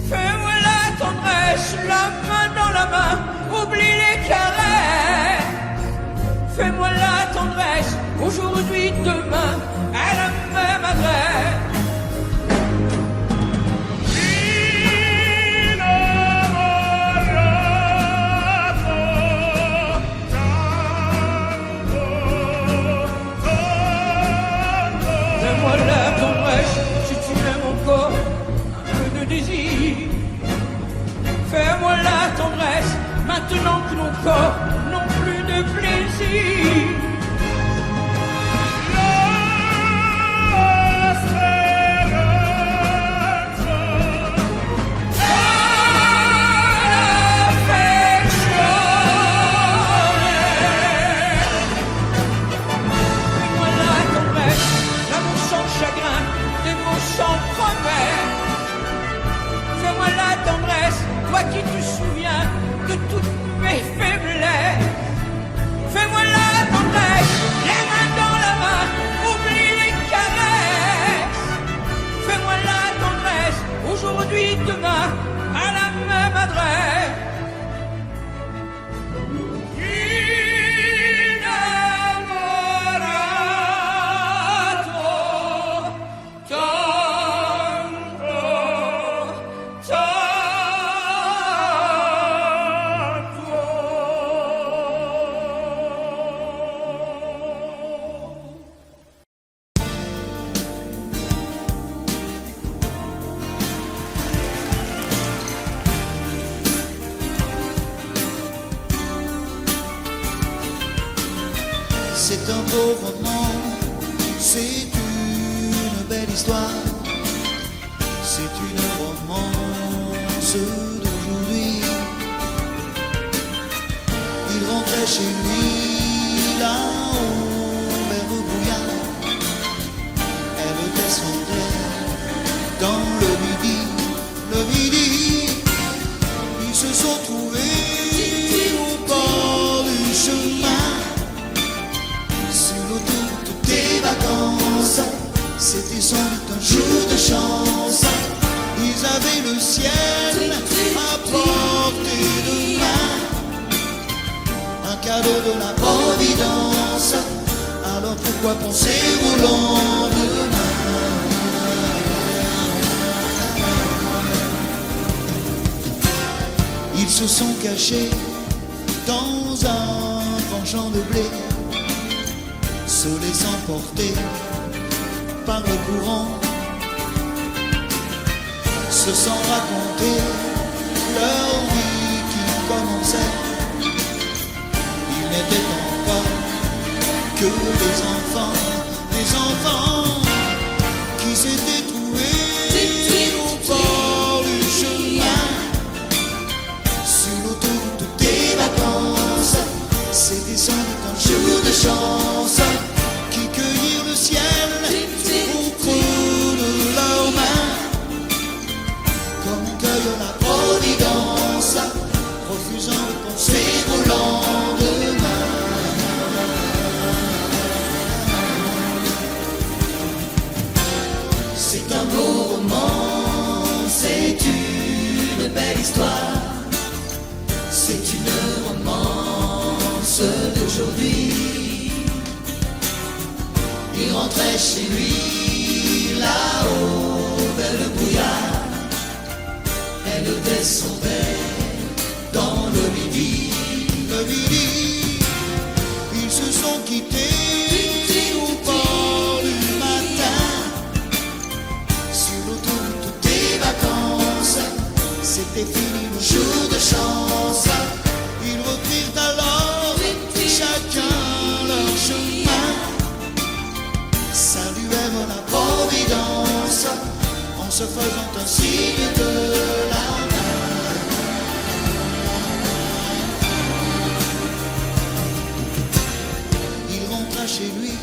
Fais-moi la tendresse, la main dans la main, oublie les caresses. Fais-moi la tendresse, aujourd'hui, demain, à la même adresse. Fais-moi la tendresse, si tu aimes encore un peu de désir. Fais-moi la tendresse, maintenant que nos corps n'ont plus de plaisir. Fais-moi la tendresse, toi qui te souviens de toutes mes faiblesses. Fais-moi la tendresse, les mains dans la main, oublie les caresses. Fais-moi la tendresse, aujourd'hui, demain, à la même adresse. C'est un beau roman, c'est une belle histoire, c'est une romance d'aujourd'hui. Il rentrait chez lui là-haut vers le brouillard, elle descendait dans le midi, ils se sont trouvés au bord du chemin. C'était sans doute un jour de chance. Ils avaient le ciel à portée de main, un cadeau de la Providence. Alors pourquoi penser au lendemain? Ils se sont cachés dans un grand champ de blé, se laissant porter par le courant, se sont racontés leur vie qui commençait. Ils n'étaient encore que des enfants qui s'étaient trouvés au bord du chemin, sur l'autoroute des vacances. C'était sans doute un jour de chance qui cueillirent le ciel au creux de leurs mains, comme on cueille la providence, refusant de penser au lendemain. C'est un beau roman, c'est une belle histoire, c'est une romance d'aujourd'hui. Il rentrait chez lui là-haut vers le brouillard, elle descendait dans le midi. Ils se sont quittés au bord du matin, sur l'autoroute des vacances. C'était fini le jour de chance. Ils reprirent alors chacun leur chemin, saluèrent la providence en se faisant un signe de la main. Il rentra chez lui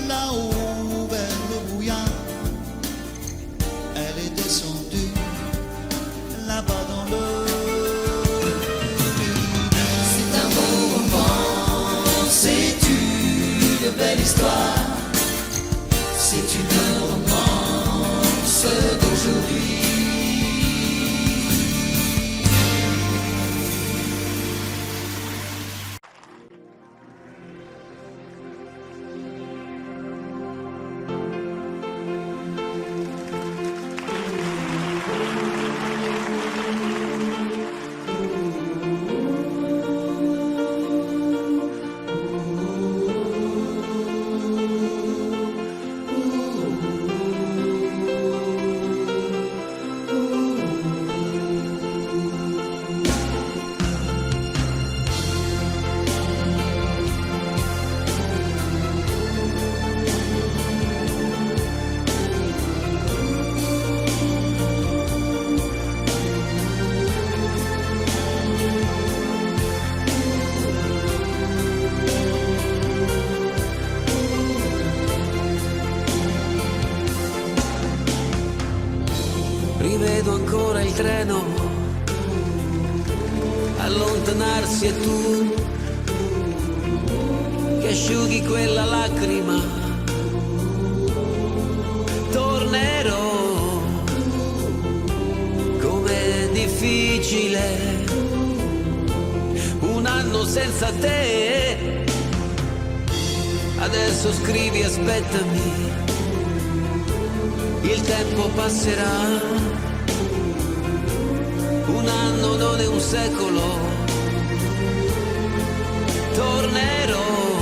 là-haut vers le brouillard, elle est descendue là-bas dans le midi. C'est un beau roman, c'est une belle histoire, c'est une romance d'aujourd'hui. Rivedo ancora il treno allontanarsi e tu che asciughi quella lacrima. Tornerò, com'è difficile un anno senza te. Adesso scrivi, aspettami, il tempo passerà. Un anno non è un secolo. Tornerò,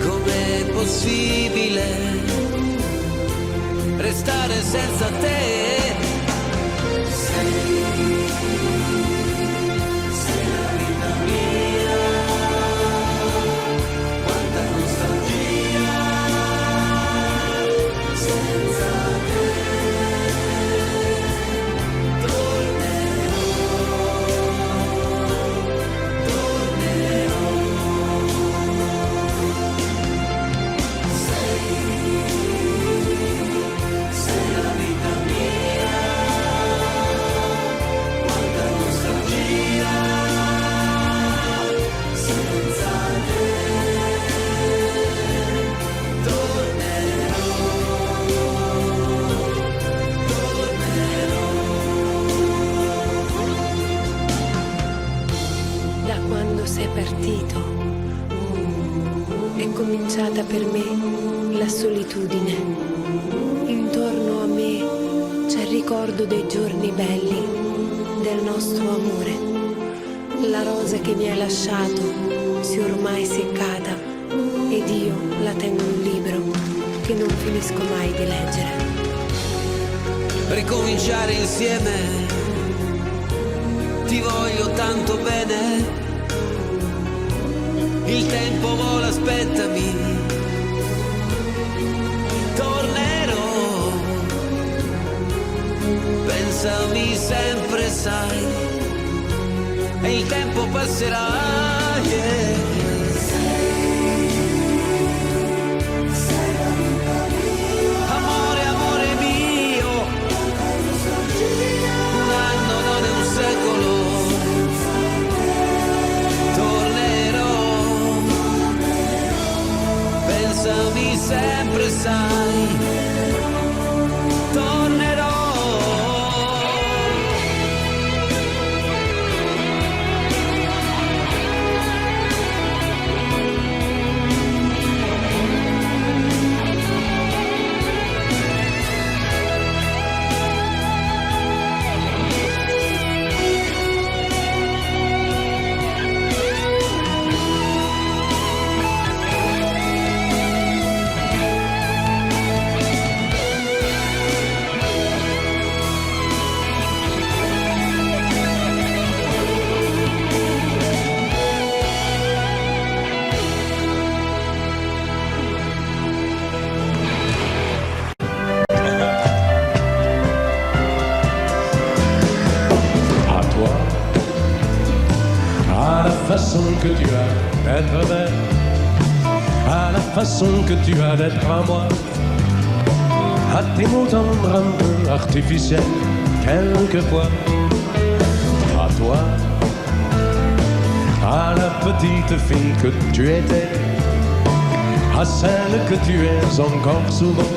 com'è possibile restare senza te? Sei la vita mia, quanta nostalgia senza te. Da quando sei partito è cominciata per me la solitudine. Intorno a me c'è il ricordo dei giorni belli, del nostro amore. La rosa che mi hai lasciato si è ormai seccata ed io la tengo un libro che non finisco mai di leggere. Ricominciare insieme, ti voglio tanto bene, il tempo vola, aspettami, tornerò, pensami sempre sai, e il tempo passerà, yeah. Pensami sempre sai, tornerò. Que tu as d'être belle, à la façon que tu as d'être à moi, à tes mots tendres un peu artificiels, quelquefois, à toi, à la petite fille que tu étais, à celle que tu es encore souvent,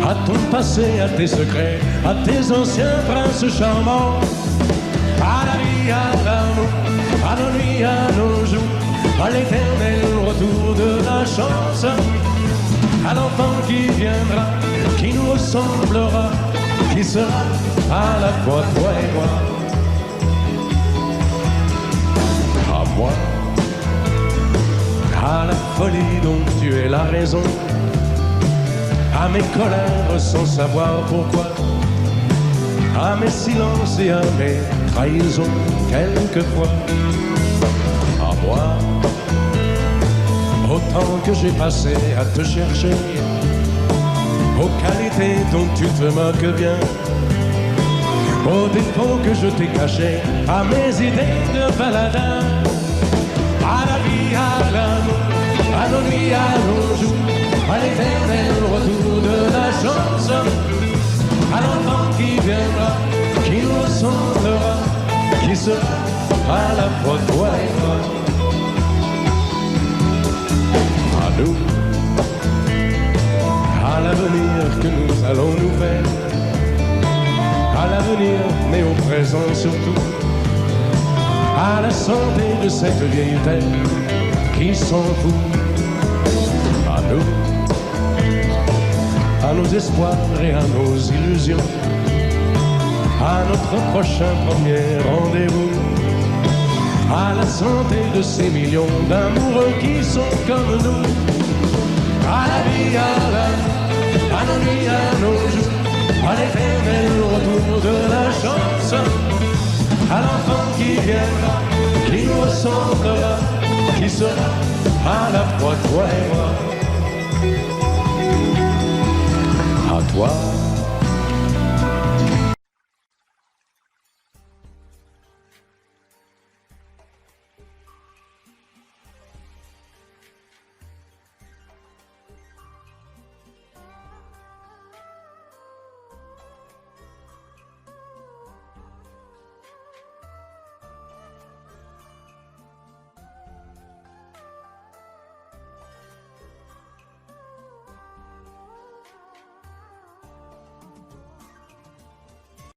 à ton passé, à tes secrets, à tes anciens princes charmants, à la vie, à l'amour, à nos nuits, à nos jours, à l'éternel retour de la chance, à l'enfant qui viendra, qui nous ressemblera, qui sera à la fois toi et moi. À moi, à la folie dont tu es la raison, à mes colères sans savoir pourquoi, à mes silences et à mes trahisons quelquefois. À moi, autant que j'ai passé à te chercher, aux qualités dont tu te moques bien, aux défauts que je t'ai cachés, à mes idées de baladin, à la vie, à l'amour, à nos nuits, à nos jours, à l'éternel retour de la chance, à l'enfant qui viendra, qui nous ressemblera, qui sera à la fois toi et moi. À nous, à l'avenir que nous allons nous faire, à l'avenir mais au présent surtout, à la santé de cette vieille terre qui s'en fout. À nous, à nos espoirs et à nos illusions, à notre prochain premier rendez-vous, à la santé de ces millions d'amoureux qui sont comme nous, à la vie, à l'amour, à nos nuits, à nos jours, à l'éternel retour de la chance, à l'enfant qui viendra, qui nous ressemblera, qui sera à la fois toi et moi. À toi,